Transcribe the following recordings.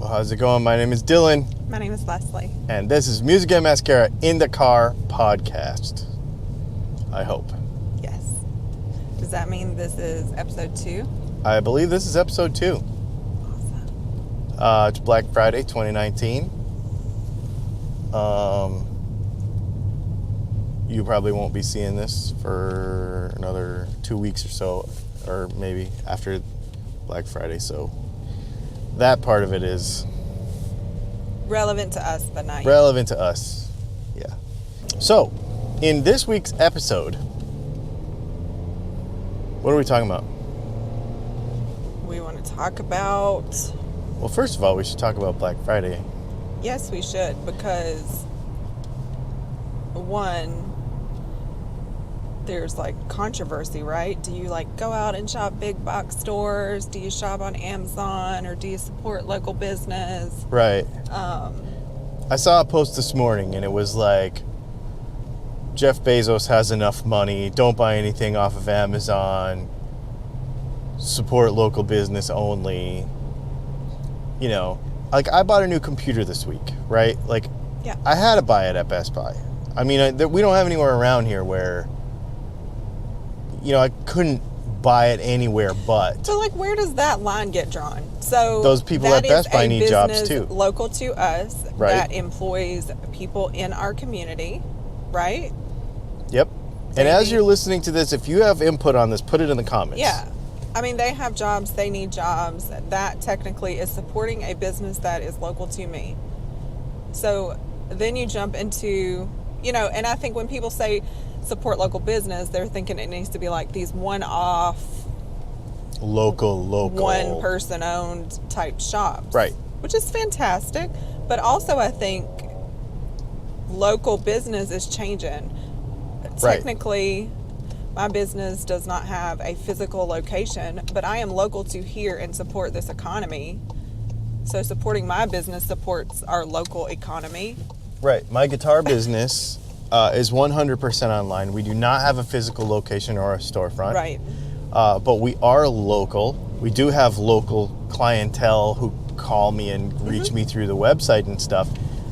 Well, how's it going? My name is Dylan. My name is Leslie. And this is Music and Mascara in the Car podcast. I hope. Yes. Does that mean this is episode 2? I believe this is episode 2. Awesome. It's Black Friday 2019. You probably won't be seeing this for another 2 weeks or so, or maybe after Black Friday, so that part of it is relevant to us, but not relevant to us. Yeah. So, in this week's episode, what are we talking about? We want to talk about... Well, first of all, we should talk about Black Friday. Yes, we should, because one, there's like controversy, right? Do you like go out and shop big box stores? Do you shop on Amazon, or do you support local business? Right. I saw a post this morning and it was like, Jeff Bezos has enough money, don't buy anything off of Amazon, support local business only. You know, like I bought a new computer this week, right? Like, yeah. I had to buy it at Best Buy. I mean, we don't have anywhere around here where, you know, I couldn't buy it anywhere but. So, like, where does that line get drawn? So those people at Best Buy need jobs too. Local to us, right, that employs people in our community, right? Yep. And as you're listening to this, if you have input on this, put it in the comments. Yeah. I mean, they have jobs, they need jobs. That technically is supporting a business that is local to me. So then you jump into, you know, and I think when people say support local business, they're thinking it needs to be like these one-off, local, one person owned type shops. Right. Which is fantastic. But also I think local business is changing. Right. Technically, my business does not have a physical location, but I am local to here and support this economy. So supporting my business supports our local economy. Right. My guitar business is 100% online. We do not have a physical location or a storefront. Right. But we are local. We do have local clientele who call me and reach me through the website and stuff.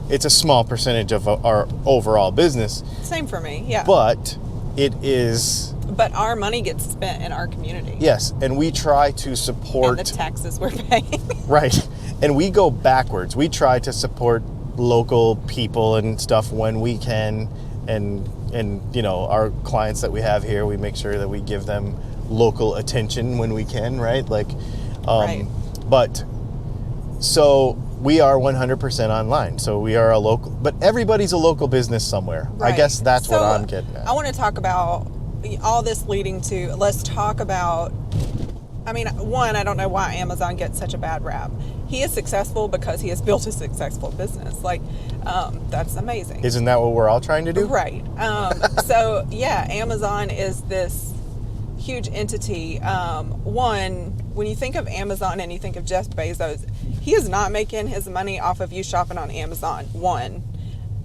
It's a small percentage of our overall business. Same for me, yeah. But it is... But our money gets spent in our community. Yes, and we try to support... And the taxes we're paying. Right. And we go backwards. We try to support local people and stuff when we can. And you know, our clients that we have here, we make sure that we give them local attention when we can, right? Like, right. But, so we are 100% online. So we are a local... But everybody's a local business somewhere. Right. I guess that's so what I'm getting at. I want to talk about... all this leading to, let's talk about, I mean, one, I don't know why Amazon gets such a bad rap. He is successful because he has built a successful business. Like, that's amazing. Isn't that what we're all trying to do? Right. So, yeah, Amazon is this huge entity. One, when you think of Amazon and you think of Jeff Bezos, he is not making his money off of you shopping on Amazon. One.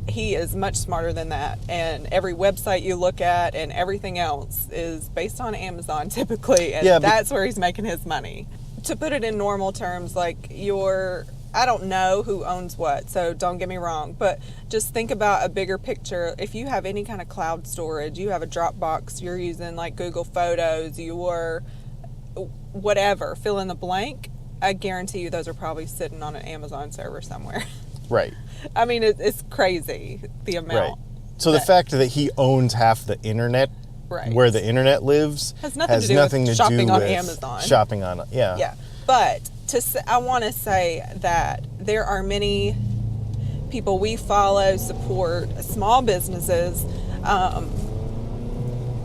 He is much smarter than that, and every website you look at and everything else is based on Amazon typically, and that's where he's making his money. To put it in normal terms, like I don't know who owns what, so don't get me wrong, but just think about a bigger picture. If you have any kind of cloud storage, you have a Dropbox, you're using like Google Photos, you're whatever, fill in the blank, I guarantee you those are probably sitting on an Amazon server somewhere. Right. I mean, it's crazy, the amount. Right. So the fact that he owns half the internet, right, where the internet lives, has nothing to do with shopping on Amazon. Shopping on, yeah. Yeah. But I want to say that there are many people we follow, support, small businesses,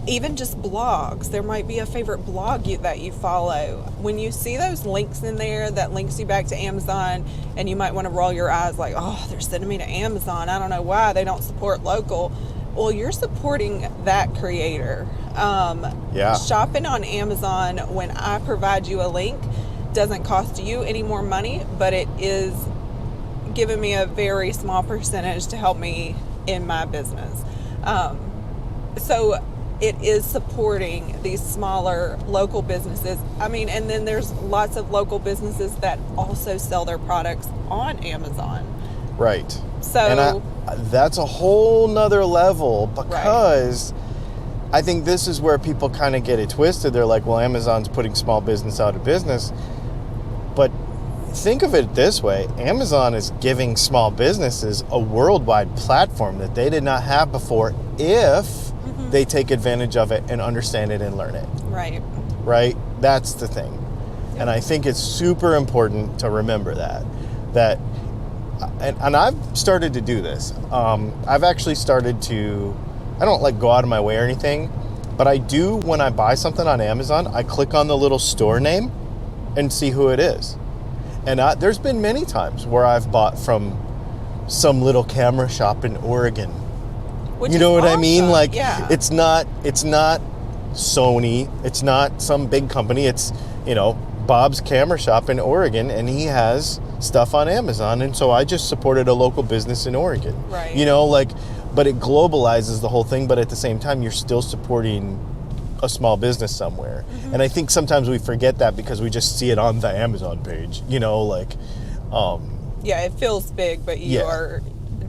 even just blogs. There might be a favorite blog that you follow. When you see those links in there that links you back to Amazon, and you might want to roll your eyes like, oh, they're sending me to Amazon. I don't know why they don't support local. Well, you're supporting that creator. Shopping on Amazon, when I provide you a link, doesn't cost you any more money, but it is giving me a very small percentage to help me in my business. So it is supporting these smaller local businesses. I mean, and then there's lots of local businesses that also sell their products on Amazon. Right. So and that's a whole nother level, because I think this is where people kind of get it twisted. They're like, well, Amazon's putting small business out of business. But think of it this way. Amazon is giving small businesses a worldwide platform that they did not have before if they take advantage of it and understand it and learn it. Right. Right? That's the thing. Yep. And I think it's super important to remember that and I've started to do this. I've actually started to, I don't like go out of my way or anything, but I do when I buy something on Amazon, I click on the little store name and see who it is. And there's been many times where I've bought from some little camera shop in Oregon. Which you know what awesome. I mean? Like, yeah. it's not Sony, it's not some big company, it's, Bob's camera shop in Oregon, and he has stuff on Amazon, and so I just supported a local business in Oregon. Right. But it globalizes the whole thing, but at the same time, you're still supporting a small business somewhere. Mm-hmm. And I think sometimes we forget that because we just see it on the Amazon page, Yeah, it feels big, but you are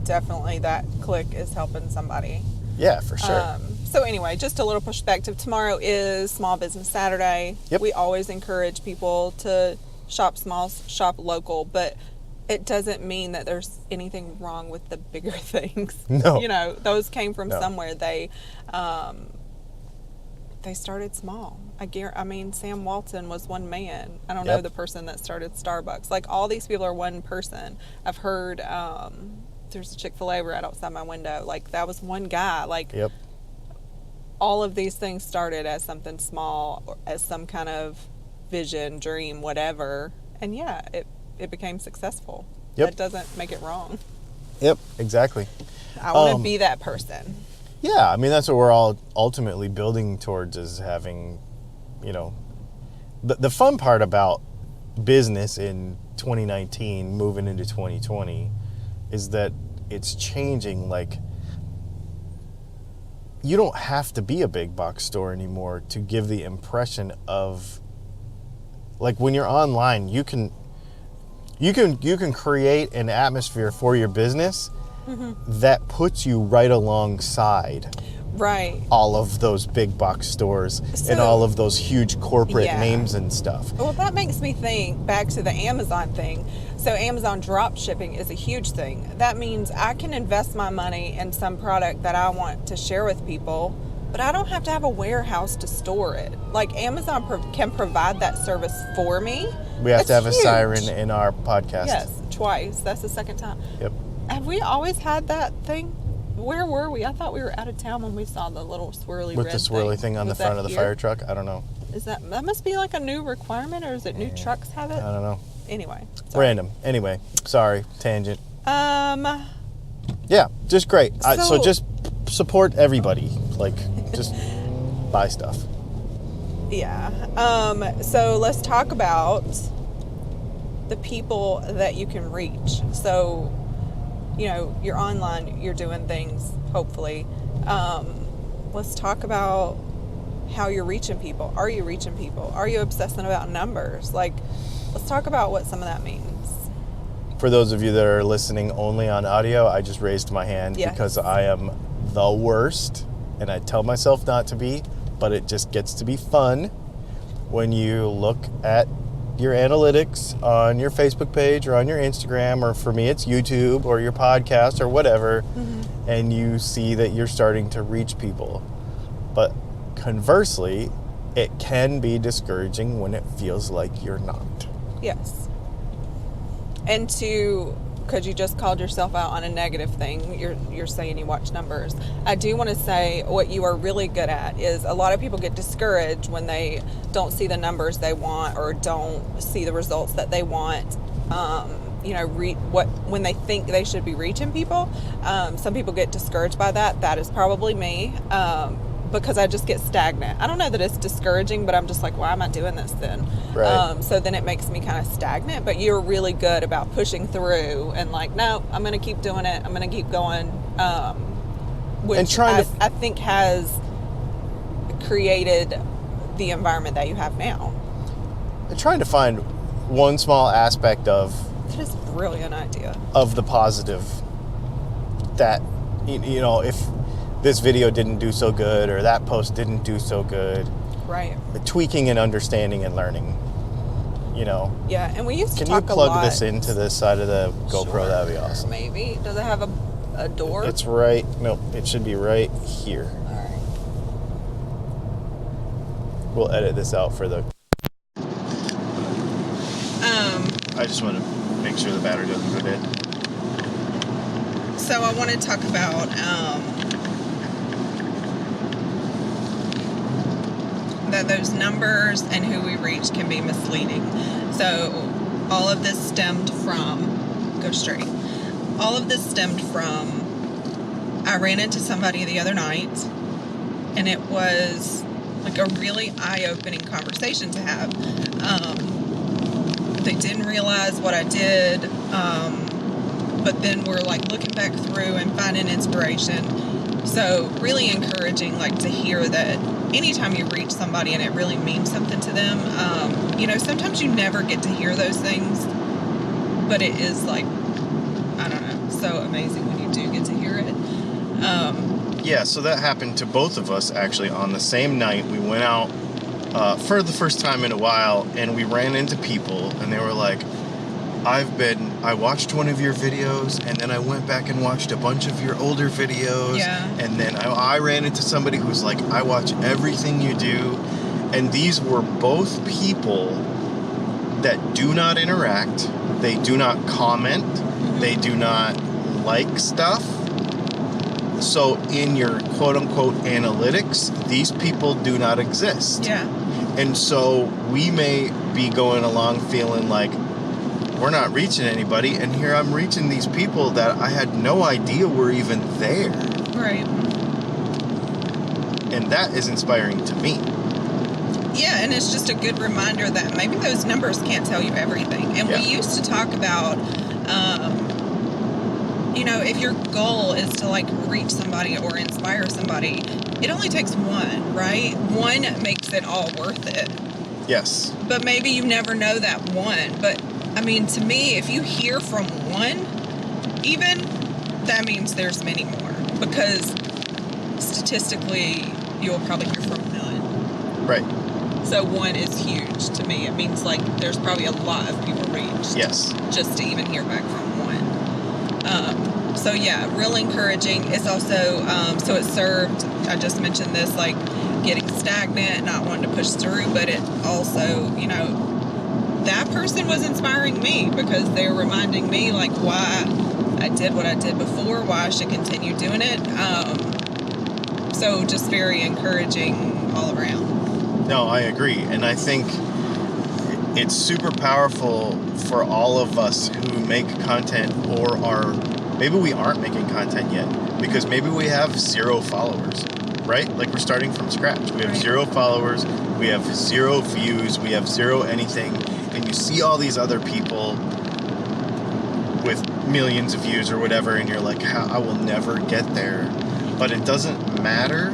definitely, that click is helping somebody. Yeah, for sure. So anyway, just a little perspective. Tomorrow is Small Business Saturday. Yep. We always encourage people to shop small, shop local, but it doesn't mean that there's anything wrong with the bigger things. No. Those came from somewhere. They started small. I mean, Sam Walton was one man. I don't know the person that started Starbucks. Like, all these people are one person. I've heard there's a Chick-fil-A right outside my window. Like, that was one guy. Like, all of these things started as something small, or as some kind of vision, dream, whatever. And it became successful. That doesn't make it wrong. Yep, exactly. I want to be that person. Yeah, I mean, that's what we're all ultimately building towards, is having, the fun part about business in 2019, moving into 2020, is that it's changing. Like, you don't have to be a big box store anymore to give the impression of, like, when you're online, you can create an atmosphere for your business that puts you right alongside all of those big box stores and all of those huge corporate names and stuff. Well, that makes me think back to the Amazon thing. So Amazon dropshipping is a huge thing. That means I can invest my money in some product that I want to share with people, but I don't have to have a warehouse to store it. Like, Amazon can provide that service for me. We have to have a siren in our podcast. Yes, twice. That's the second time. Yep. Have we always had that thing? Where were we? I thought we were out of town when we saw the little swirly with red the swirly thing on the front of the fire truck. I don't know. That must be like a new requirement, or is it new trucks have it? I don't know. Anyway, sorry. Random. Anyway, sorry, tangent. Yeah, just great. So just support everybody. Like, just buy stuff. Yeah. So let's talk about the people that you can reach. So, you're online, you're doing things, hopefully. Let's talk about how you're reaching people. Are you reaching people? Are you obsessing about numbers? Like, let's talk about what some of that means. For those of you that are listening only on audio, I just raised my hand because I am the worst, and I tell myself not to be, but it just gets to be fun when you look at your analytics on your Facebook page or on your Instagram, or for me it's YouTube or your podcast or whatever, and you see that you're starting to reach people. But conversely, it can be discouraging when it feels like you're not. Yes. And because you just called yourself out on a negative thing, you're saying you watch numbers. I do want to say what you are really good at is, a lot of people get discouraged when they don't see the numbers they want or don't see the results that they want. When they think they should be reaching people. Some people get discouraged by that. That is probably me. Because I just get stagnant. I don't know that it's discouraging, but I'm just like, why am I doing this then? Right. So then it makes me kind of stagnant, but you're really good about pushing through and like, no, I'm going to keep doing it. I'm going to keep going. Which and trying I think has created the environment that you have now. I'm trying to find one small aspect of That is a brilliant idea. of the positive that, you know, if this video didn't do so good or that post didn't do so good. Right. Tweaking and understanding and learning, you know. Yeah, and we used to Can you talk a lot. plug this into the side of the GoPro? Sure, That'd be awesome. Maybe. Does it have a door? It's right. Nope. It should be right here. All right. We'll edit this out for the. I just want to make sure the battery doesn't go dead. So I want to talk about that those numbers and who we reach can be misleading. So all of this stemmed from, go straight. All of this stemmed from, I ran into somebody the other night, and it was like a really eye-opening conversation to have. They didn't realize what I did, but then we're like looking back through and finding inspiration. So really encouraging, like, to hear that anytime you reach somebody and it really means something to them, you know, sometimes you never get to hear those things, but it is like, I don't know, so amazing when you do get to hear it. Yeah, so that happened to both of us actually on the same night. We went out for the first time in a while, and we ran into people, and they were like, I watched one of your videos, and then I went back and watched a bunch of your older videos. Yeah. And then I ran into somebody who's like, I watch everything you do. And these were both people that do not interact. They do not comment. They do not like stuff. So in your quote-unquote analytics, these people do not exist. Yeah. And so we may be going along feeling like we're not reaching anybody, and here I'm reaching these people that I had no idea were even there. Right. And that is inspiring to me. Yeah, and it's just a good reminder that maybe those numbers can't tell you everything. And Yeah. we used to talk about, you know, if your goal is to like reach somebody or inspire somebody, it only takes one, right? One makes it all worth it. Yes. But maybe you never know that one. But I mean, to me, if you hear from one, even, that means there's many more. Because statistically, you'll probably hear from none. Right. So one is huge to me. It means like there's probably a lot of people reached. Yes. Just to even hear back from one. So yeah, real encouraging. It's also, so it served, I just mentioned this, like getting stagnant, not wanting to push through, but it also, you know, that person was inspiring me because they're reminding me like why I did what I did before, why I should continue doing it. So just very encouraging all around. No, I agree. And I think it's super powerful for all of us who make content or are, maybe we aren't making content yet because maybe we have 0 followers, right? Like we're starting from scratch. We have 0 followers, we have 0 views, we have 0 anything. And you see all these other people with millions of views or whatever, and you're like, I will never get there. But it doesn't matter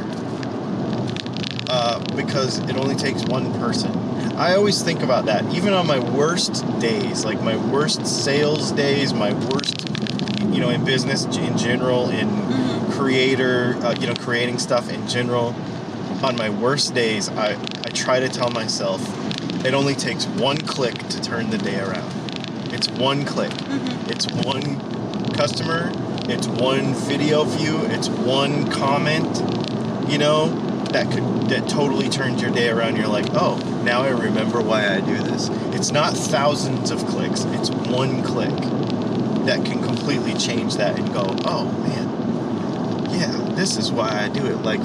because it only takes one person. I always think about that, even on my worst days, like my worst sales days, my worst, you know, in business in general, in creating stuff in general. On my worst days, I try to tell myself, it only takes one click to turn the day around. It's one click. It's one customer. It's one video view. It's one comment, you know, that totally turns your day around. You're like, oh, now I remember why I do this. It's not thousands of clicks. It's one click that can completely change that and go, oh man, yeah, this is why I do it. Like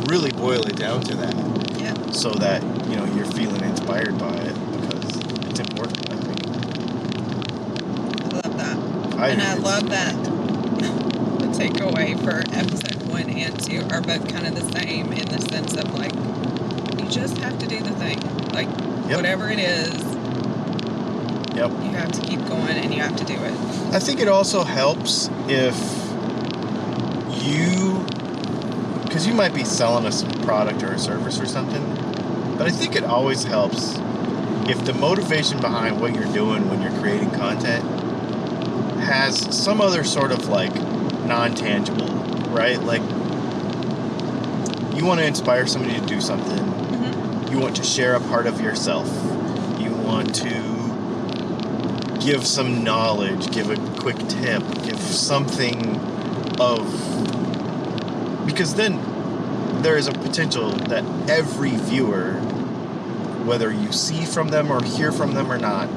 really boil it down to that. Yeah. So that, you know, you're feeling inspired by it because it's important, I think. I love that. I love that the takeaway for episode 1 and 2 are both kind of the same in the sense of like, you just have to do the thing. Like, whatever it is, you have to keep going and you have to do it. I think it also helps if you because you might be selling us a product or a service or something, but I think it always helps if the motivation behind what you're doing when you're creating content has some other sort of like non-tangible, right? Like you want to inspire somebody to do something. Mm-hmm. You want to share a part of yourself. You want to give some knowledge, give a quick tip, give something of... Because then there is a potential that every viewer, whether you see from them or hear from them or not,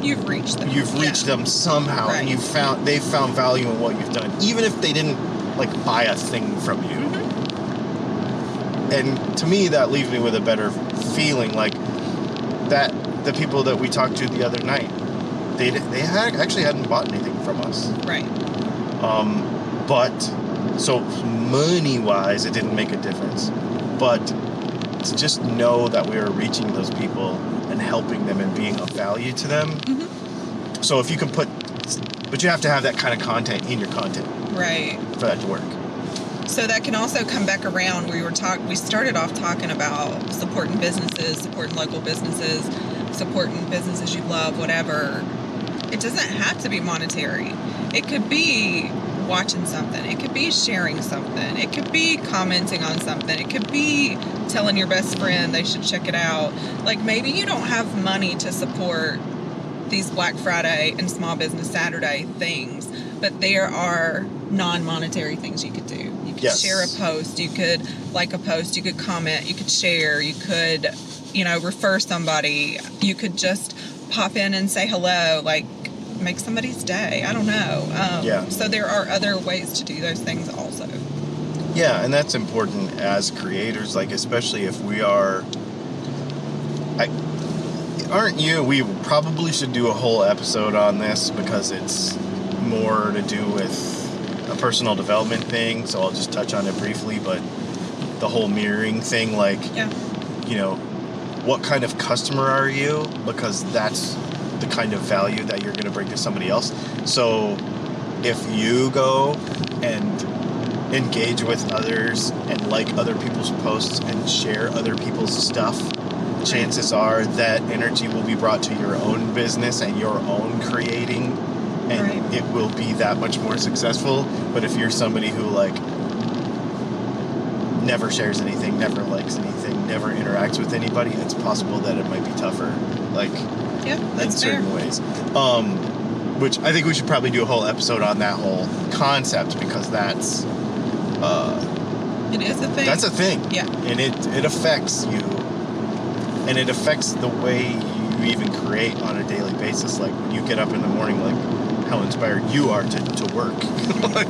you've reached them. You've reached them somehow, right. And they've found value in what you've done, even if they didn't like buy a thing from you. Mm-hmm. And to me, that leaves me with a better feeling, like that the people that we talked to the other night, they actually hadn't bought anything from us. Right. But so money-wise, it didn't make a difference. But to just know that we are reaching those people and helping them and being of value to them. Mm-hmm. So if you can but you have to have that kind of content in your content. Right. For that to work. So that can also come back around. We started off talking about supporting businesses, supporting local businesses, supporting businesses you love, whatever. It doesn't have to be monetary. It could be watching something. It could be sharing something. It could be commenting on something. It could be telling your best friend they should check it out. Like maybe you don't have money to support these Black Friday and Small Business Saturday things, but there are non-monetary things you could do. You could share a post. You could like a post. You could comment. You could share. You could, refer somebody. You could just pop in and say hello. Like, make somebody's day. I don't know. So there are other ways to do those things also. Yeah, and that's important as creators, like especially if we are... aren't you? We probably should do a whole episode on this because it's more to do with a personal development thing, so I'll just touch on it briefly, but the whole mirroring thing, like, what kind of customer are you? Because that's the kind of value that you're going to bring to somebody else. So if you go and engage with others and like other people's posts and share other people's stuff, chances are that energy will be brought to your own business and your own creating, and it will be that much more successful. But if you're somebody who like never shares anything, never likes anything, never interacts with anybody, it's possible that it might be tougher, like in certain ways. Which I think we should probably do a whole episode on that whole concept, because that's it is a thing. That's a thing. Yeah. And it affects you, and it affects the way you even create on a daily basis. Like when you get up in the morning, like how inspired you are to work.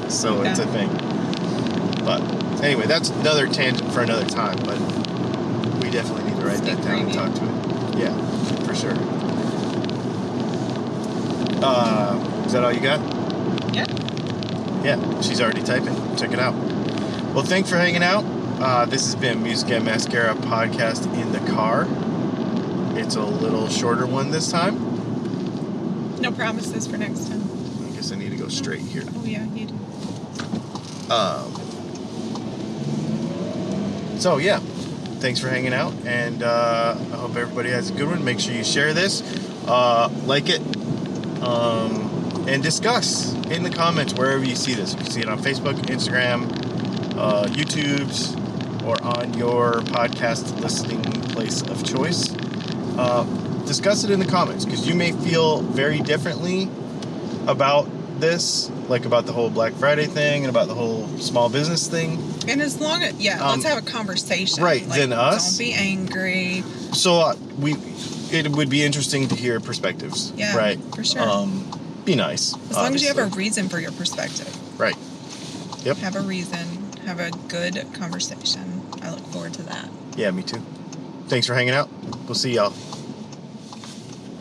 So it's a thing. But anyway, that's another tangent for another time, but we definitely need to write that down and talk to it. Yeah, for sure. Is that all you got? Yeah. Yeah, she's already typing. Check it out. Well, thanks for hanging out. This has been Music and Mascara podcast in the car. It's a little shorter one this time. No promises for next time. I guess I need to go straight here. Oh yeah, you do. So yeah, thanks for hanging out, and I hope everybody has a good one. Make sure you share this, like it, and discuss in the comments wherever you see this. You can see it on Facebook, Instagram, YouTube's, or on your podcast listening place of choice. Discuss it in the comments, because you may feel very differently about this, like about the whole Black Friday thing and about the whole small business thing. And as long as, let's have a conversation. Right, like, then us. Don't be angry. So it would be interesting to hear perspectives. Yeah, right? For sure. Be nice. As long as you have a reason for your perspective. Right. Yep. Have a reason. Have a good conversation. I look forward to that. Yeah, me too. Thanks for hanging out. We'll see y'all.